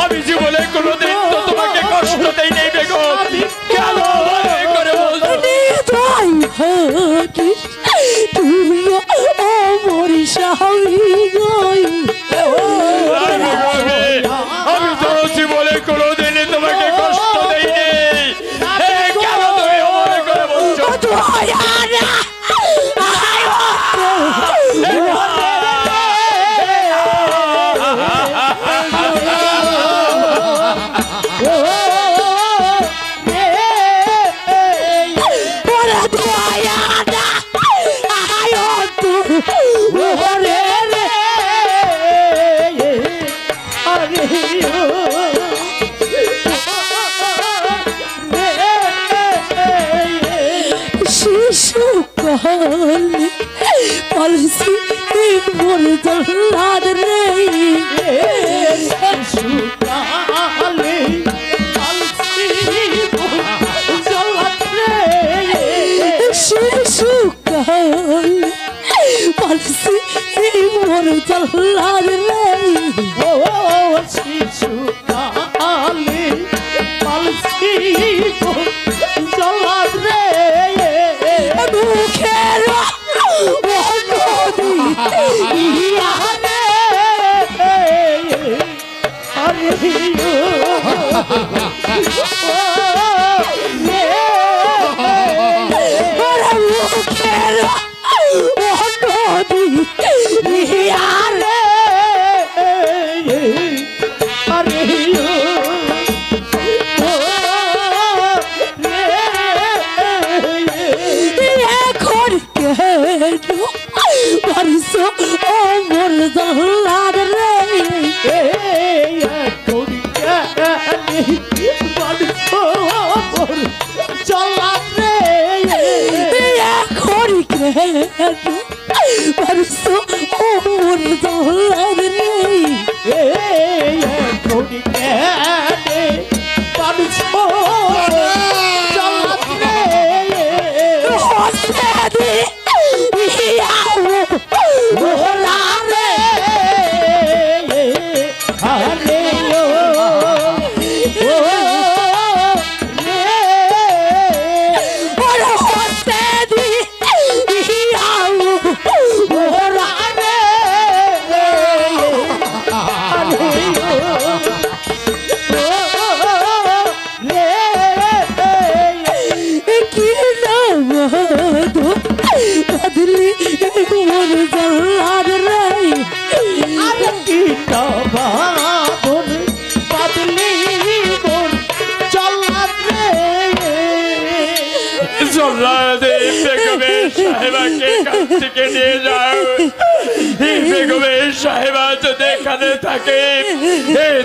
আমি জীবনে কোনোদিন তো তোমাকে কষ্ট দেই নাই বেগম, কেন করে বলছো? আমি তো জীবনে কোনোদিনই তোমাকে কষ্ট দেই নাই, কেন তুমি অমর করে বলছো?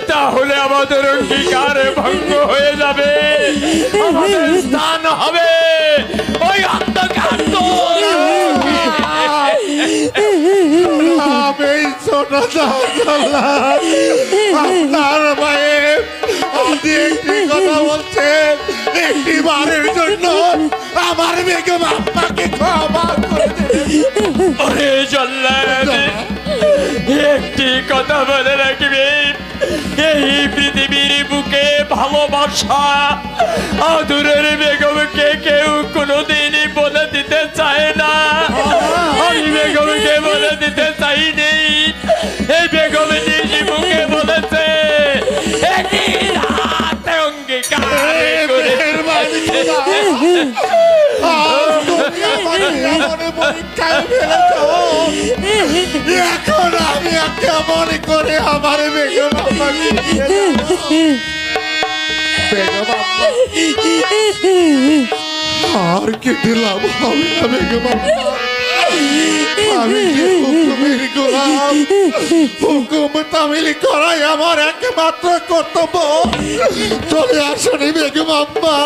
তাহলে আমাদের অঙ্গীকার ভঙ্গ হয়ে যাবে, আমাদের স্থান হবে ওই অন্ধকার। আপনার মায়ের আপনি একটি কথা বলছেন, একটি বারের জন্য আমার বেগম আপনাকে ক্ষমা করে দেন। একটি কথা বলে রাখবে, এই পৃথিবীর বুকে ভালোবাসা আদরের বেগমকে কেউ কোনোদিনই বলে দিতে চায় না। আমি বেগমকে বলে দিতে চাইনি, এই বেগম নিজ মুখে বলেছে এখন আমি একটা মনে করে আমার বেগম বেগম আম্মা, আর কেটে লাভ হবে না বেগম আম্মা। আমি যে হুকুমের গোলাম, হুকুম তামিল করাই আমার একমাত্র কর্তব্য। চলে আসুন বেগম আম্মা,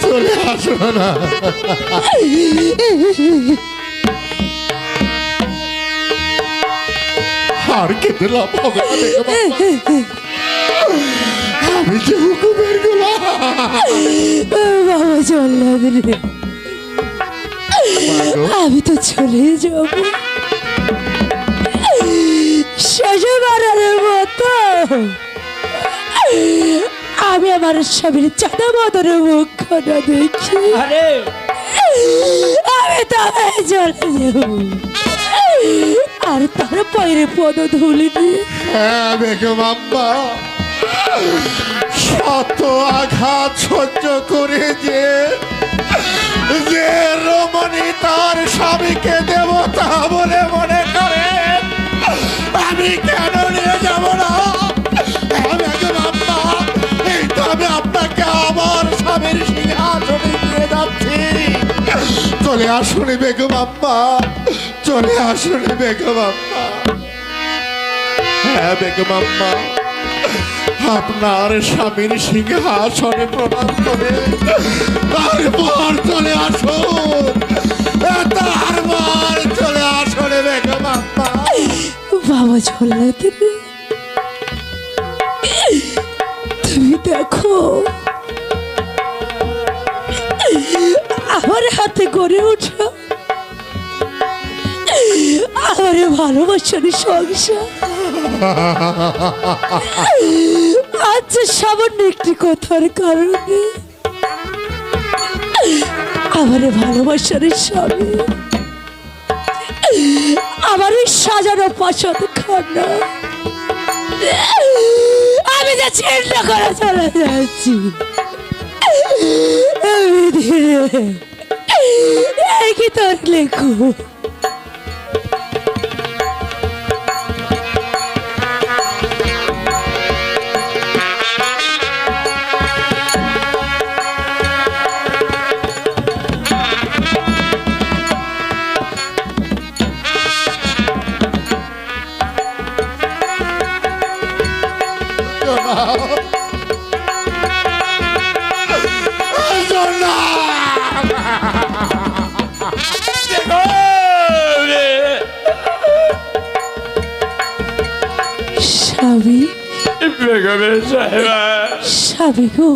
চলে আসুন না। আর কেটে লাভ হবে না বেগম আম্মা, আমি যে হুকুমের গোলাম। বাবা জল্লাদ রে, আমি তো চলে যাব শেষবারের মতো। আমি আমার স্বামীর চাঁদা মদনের মুখখানা দেখি আমি তবে চলে যাব, আর তার পায়ের পদ ধুলিনি। হ্যাঁ বেগম আম্মা, শত আঘাত সহ্য করে যে রমণী তার স্বামীকে দেবতা বলে মনে করে, আমি কেন নিয়ে যাব না? হ্যাঁ বেগম আম্মা, এই তো আমি আপনাকে আমার স্বামীর সিংহাসনে নিয়ে যাচ্ছি। চলে আসুন বেগম আম্মা, চলে আসুন বেগম আম্মা। হ্যাঁ বেগম আম্মা, আপনার স্বামীর সিংহাসনে প্রণাম করে তারপর চলে আসুন, তারপর চলে আসুন বেগম আম্মা। বাবা জল্লাদ রে, তুমি দেখো আমার হাতে গড়ে ওঠা আমার ভালোবাসার সংসার আজ সামান্য একটি কথার কারণে আমার ভালোবাসার স্বামী আমার ওই সাজানো পছন্দ খানা আমি যা চিন্তা করে চলে যাচ্ছি। আমি ধীরে কি তোর লেখো স্বামী, বেগমের সাহেবা, স্বামী গো,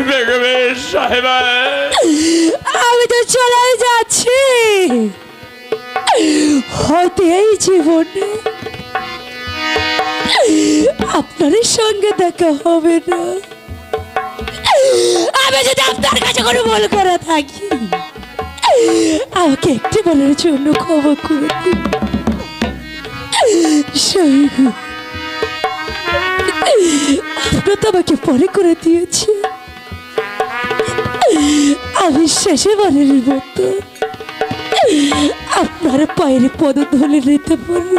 বেগমের সাহেবা, আমি তো চলে যাচ্ছি, হয়তো এই জীবনে আপনার সঙ্গে দেখা হবে না। আমি যদি আপনার কাছে কোনো ভুল করে থাকি আমাকে একটি বলার জন্য ক্ষমা করে দিন। আপনার তো আমাকে পরে করে দিয়েছে, আমি শেষবারের মতো আপনার পায়ের পদ ধরে নিতে পারি।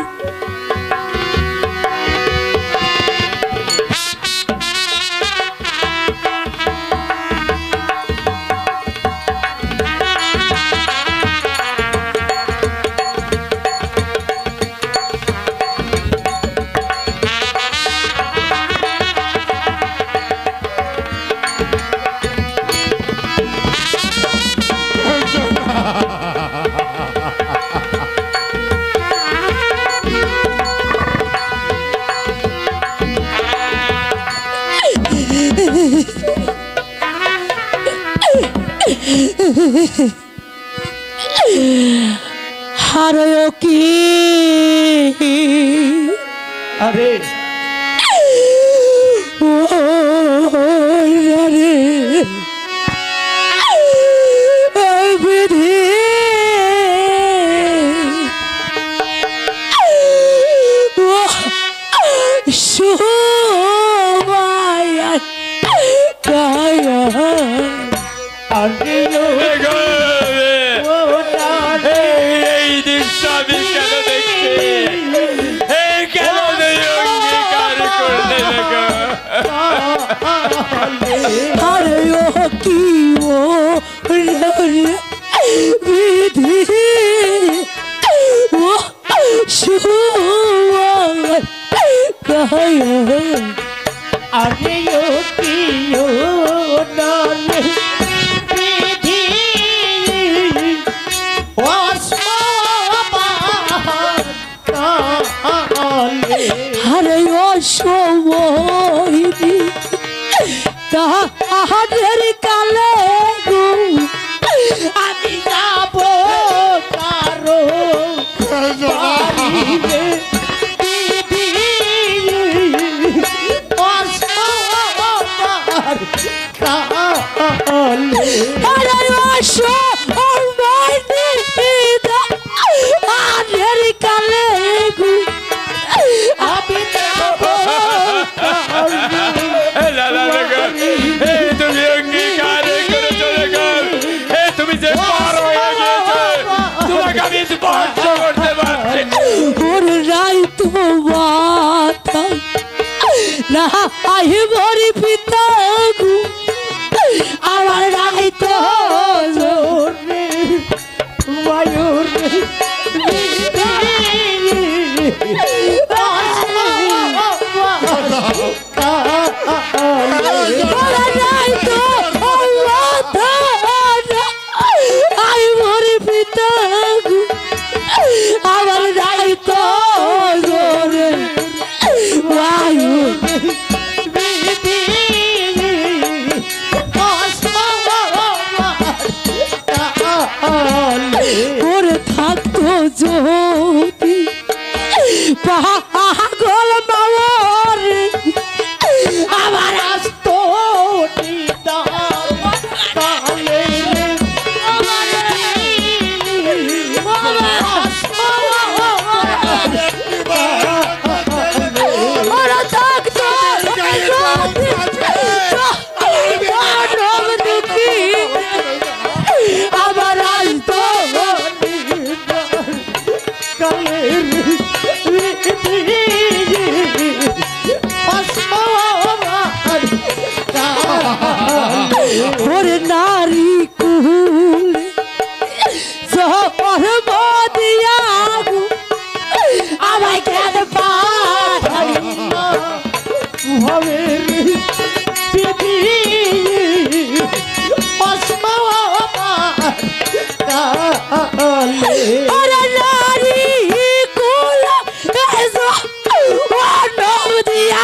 হারায় কি আরে ও রে বিধি সুমায়া কায়া এই দৃশ্য আমি কেন দেখছি? কেন অঙ্গীকার করলে আরে ও কি ও রে বিধি ও সুয়ার গায় আরে ও কি ও নালে বিধি অসমালে আরে ও সময়নি তাহাদের কালে গো আমি যাব কারো বাড়িতে বিধি অসমালে আরে ও সময়নি তাহাদের কালে গো আমি যাব তুমি অঙ্গীকার করেছো দেখুন তুমি যে পার হয়ে গিয়েছো তোমাকে আমি স্পর্শ করতে পারছি ওর রাই তো মাথা না আই ভরি পিতা গো আমার রাই তো জোরে বায়ুর ওর রাই তো মাথা আই ভরি পিতা গো আমার রাই তো জোরে বায়ু ওরে থাকতো যদি পাগল মাওয়ার আমার আসতো কালে ওরা থাকতো দুঃখী আমার আসতো ওরে নারী কুল জহর মদিয়া আমায় কেন পাঠাই ওরে নারী কুল জহর মদিয়া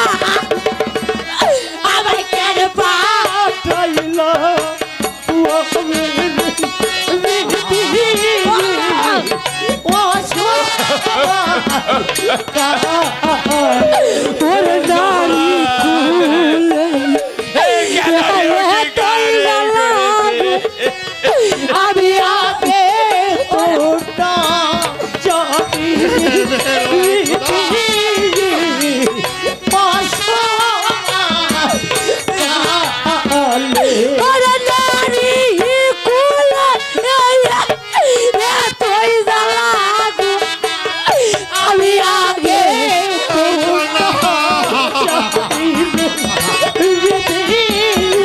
আমায় কেন পাঠাই ওরে নারী আমি আগে ওরে নারী কুল তুই জ্বালা আমি আগে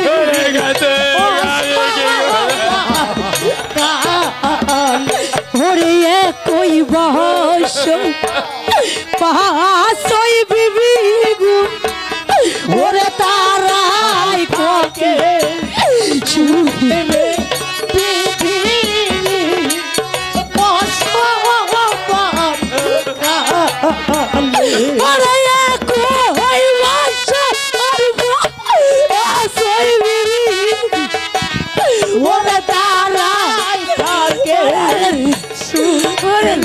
হয়ে গেছে ওরে কই বহস পাহাসই বিবি গো ওরে তারাই কোকে চুলে ওরে কই বহস পাহাসই বিবি ওরে তারাই কোকে ওরে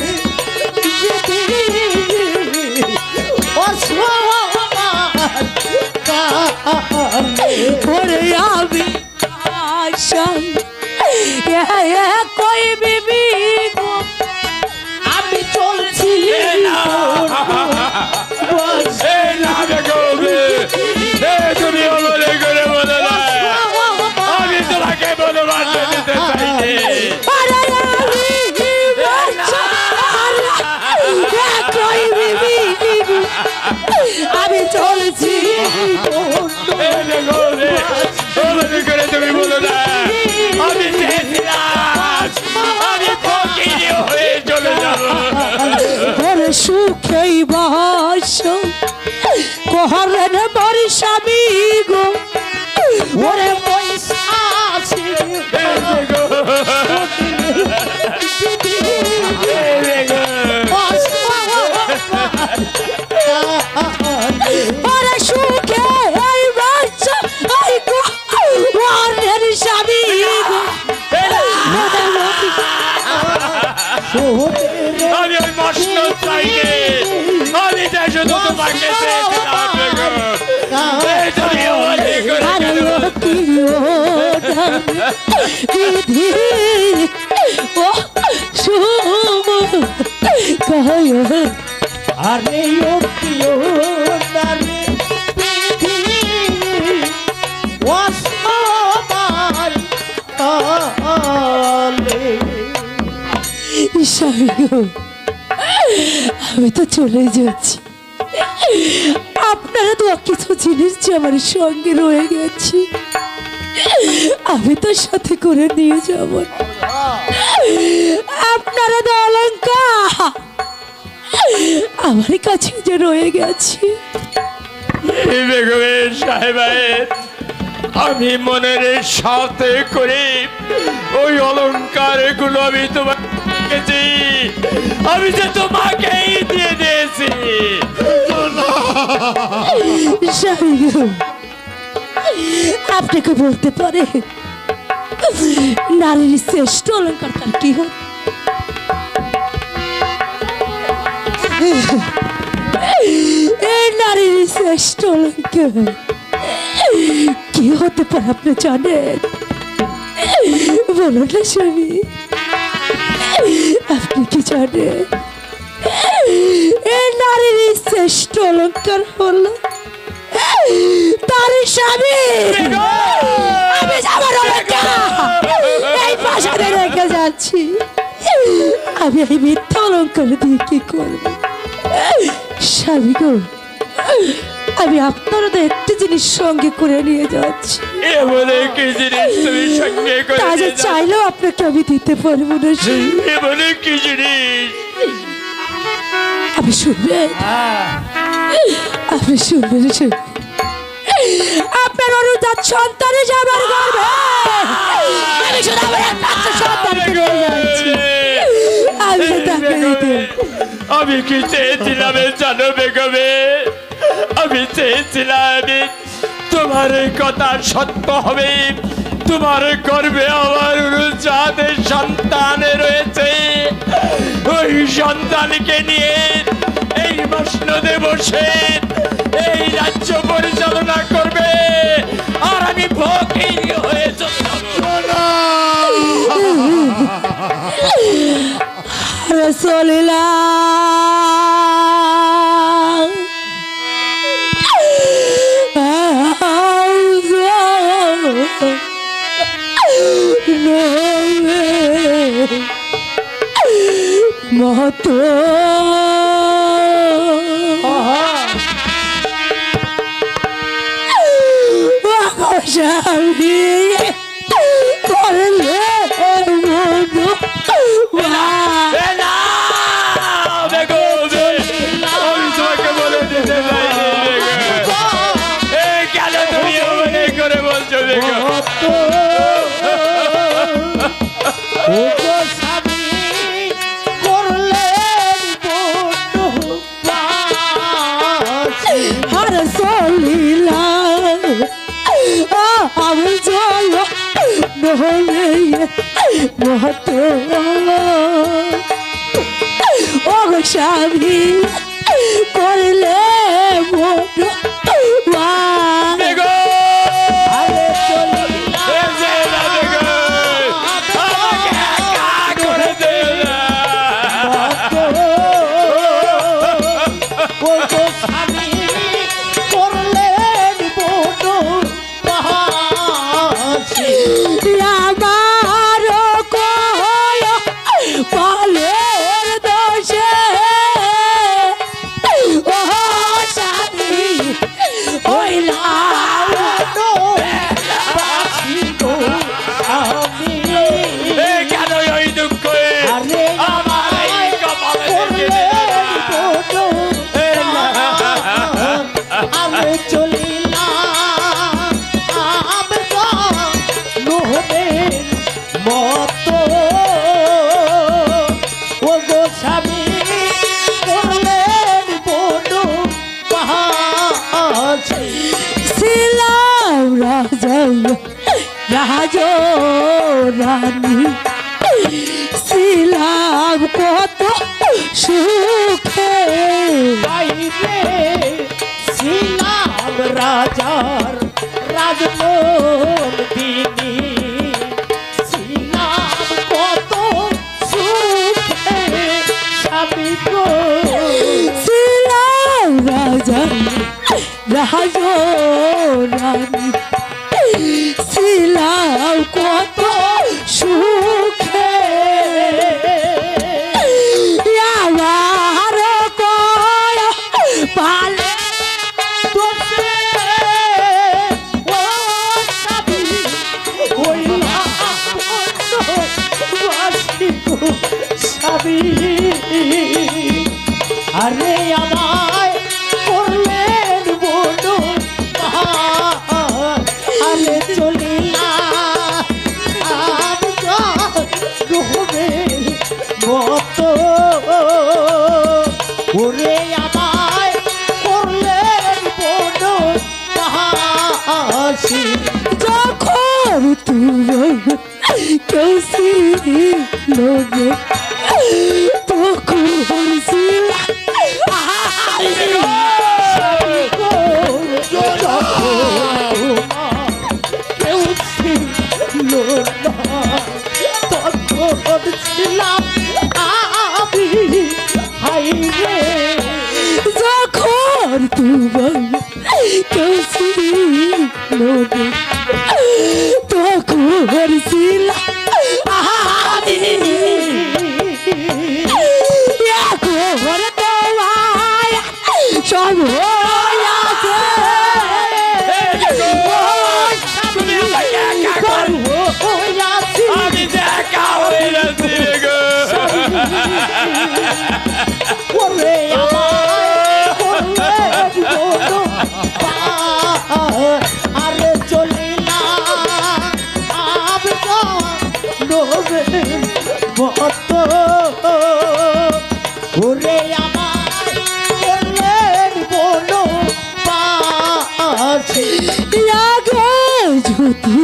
ওরে পাইনি, আমি তো শুধু তোমাকে চেয়েছিলাম বেগম। এই তুমি অমনি করে আরে কেন? ও কি বিধি ও শুভ কায় আরে ও প্রিয় নারী বিধি ওয়াসমার আলে স্বামী গো, আমি তো চলে যাচ্ছি। আপনারা তো কিছু জিনিস যে আমার সঙ্গে রয়ে গেছে, আমি তো সাথে করে নিয়ে যাব। আপনারা তো অলঙ্কার আমার কাছে যে রয়ে গেছে। এই বেগমের সাহেবের আমি মনের সাথে করে ওই অলংকার গুলো আমি তোমাকে দিয়েছি, আমি যে তোমাকেই দিয়ে দিয়েছি। স্বামী গো, আপনাকে বলতে পারে নারীর শ্রেষ্ঠ অলঙ্কার তার কি হয়? এই নারীর শ্রেষ্ঠ অলঙ্কার কি হতে পারে আপনি জানেন? বলুন না স্বামী, আপনি কি জানেন? এই নারীর শ্রেষ্ঠ অলঙ্কার হলো তার স্বামী। আমি আমার অলঙ্কার এই প্রাসাদে রেখে যাচ্ছি, আমি এই মিথ্যা অলঙ্কার দিয়ে কি করব? স্বামী গো, আমি আপনারা একটি জিনিস সঙ্গে করে নিয়ে যাচ্ছি, এমন কি জিনিস তুমি সঙ্গে করে তা যে নিয়ে যাও? চাইলেও আপনাকে আমি দিতে পারবো না স্বামী। এমন কি জিনিস? আপনি শুনবেন, আপনি শুনবেন স্বামী। আপনার অনুদাত সন্তানে যে আমার গর্বে, আমি শুধু আমার একমাত্র সন্তানকে নিয়ে যাচ্ছি, আমি তাকে দিতে আমি কি চেয়েছিলাম জানো বেগমে? আমি চেয়েছিলাম তোমার কথা সত্য হবে, তোমার গর্বে আমার যাদের সন্তান রয়েছে, ওই সন্তানকে নিয়ে এই মসনদে বসে এই রাজ্য পরিচালনা করবে, আর আমি ফকির হয়ে চলে যাবো। রাসূলুল্লাহ মতো স্বামী করলে তোমাকে বলে দিতে চাইনি কেন তুমি মনে করে বলছো বেগম? আমি জল নহলে মহত ও স্বামী করলে রাজো রানী ছিলাম কত সুখে বাইরে ছিলাম রাজার রাজমন্দিনী, ছিলাম কত সুখে স্বামী গো। ছিলাম রাজা রাজরানী, ছিলাম কত সুখে আমার কয় পালে দোষে ও স্বামী হইলাম বাসি গো স্বামী। আরে আমায় করলেন বলো আরে চলিলা রহমের মতো, ওরে আমায় করলেন বলো হাসি। যখন তুমি কেউ ছিল রে, তখন ছিল কেউ ছিল না তখন ছিলাম আমি হাইরে। যখন তুমি কেউ ছিল রে, তখন ছিল আমি এখন তোমায় সব হইয়াছে। তুমি আমাকে একা করো, আমি যে একা হয়ে যাচ্ছি গো। ওরে আমায় করলেন বলো আরে চলিলা আমি তো লোভের মতো, ওরে আমায় করলেন বলো পাশে। আগে যদি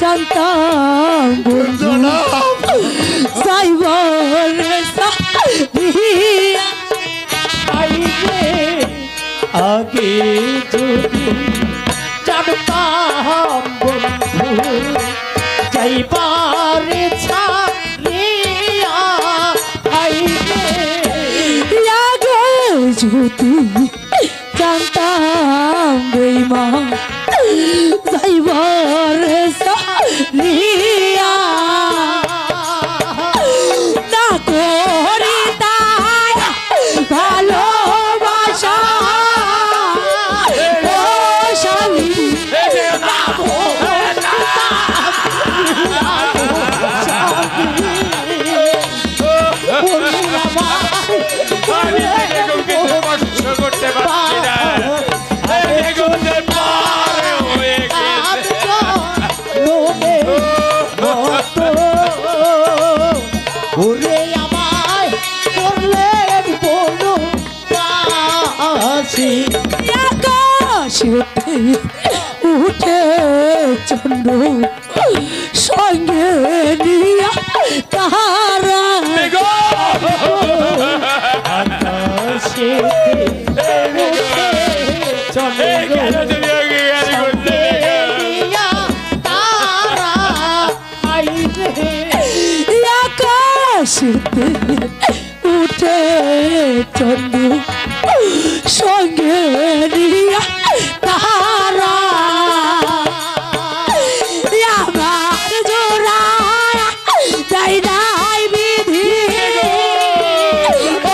জানতাম বন্ধু সাইবর সাহিয়া, আইরে আগে যদি জানতাম বন্ধু যাইবারে ছাড়িয়া, আইরে আগে যদি জানতাম বেমা সাইবর সাহিয়া না করি তাই ভালোবাসা ও স্বামী। আমি এরকম কিছু কষ্ট করতে পারছি না, এরকম যে পার হয়ে গেছে। ওরে আমায় করলেন বলো পাশে। আকাশেতে উঠে চন্দ্র সঙ্গে নিয়া তারা কেন তুমি ওকে গালি করতে? আকাশেতে উঠে চন্দ্র সঙ্গে নিয়া তারা আমার জোড়া যাই নাই বিধি ও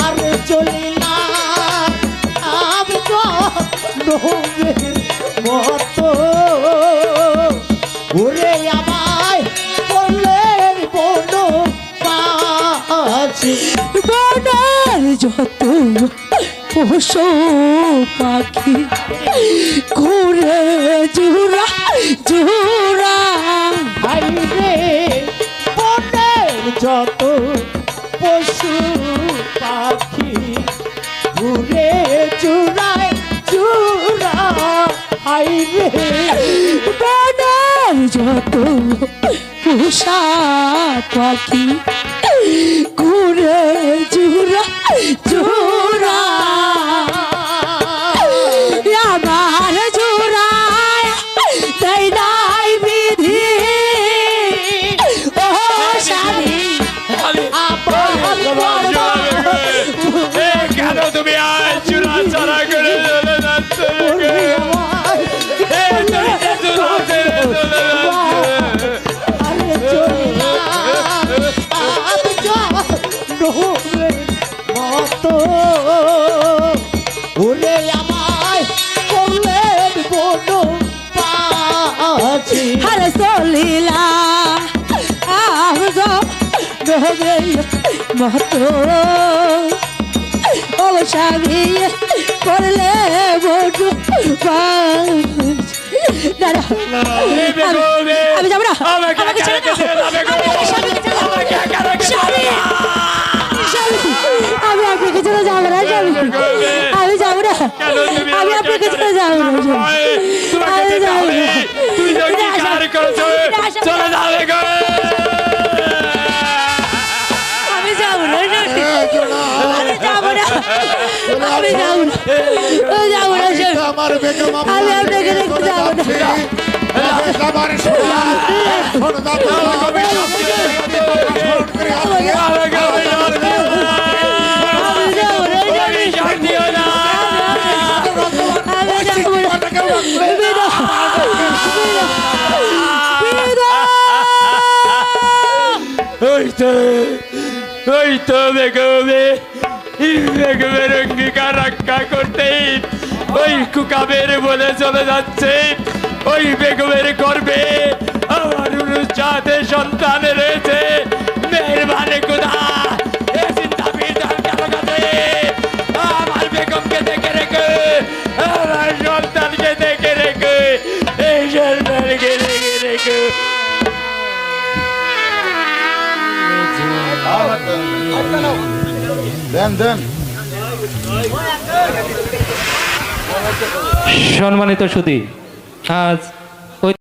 আরে চলিলা আমি তো লোভের মতো, ওরে আমায় করলেন বলো পাশে। বনের যত পশু পাখি ঘুরে জুরা জুরা আইরে বনের যত পশু পাখি কত পোষা পাখি ঘুরে জুরা জুরা আমার জোড়ায় তাই নাই বিধি ও স্বামী কেন তুমি আজ চুরা চারা করে চলে যাচ্ছ ওরে আমায় করলেন বড় পাছি হরে সলিলা আহজো নহবে মহতো ও স্বামী করলে বড় আমি যাবো না আমাকে ছেড়ে দাও স্বামী আমি আপনাকে ছেড়ে যাবো না স্বামী আমি যাবো না আমি আপনাকে ছেড়ে যাবো না আমি যাবো না তুই যখন কার করছো চলে যাবে গো আমি যাবো না আমি যাবো না আমি যাবো না আমি যাবো না স্বামী আমার বেগম আমি আপনাকে রেখে যাবো না আমার সোনা সোনা আমি যাবো না ওই তো বেগমের অঙ্গীকার রক্ষা করতে ওই কুকাবের বলে চলে যাচ্ছে ওই বেগমের গর্বে আমার অনুজাতে সন্তান রয়েছে মেহরবানি খুদা এ চিন্তা বিধান কেন কাছে আমার বেগমকে দেখে রেখে আমার সন্তানকে দেখে রেখে এই সন্তানকে দেখে রেখে সম্মানিত সুধী, আজ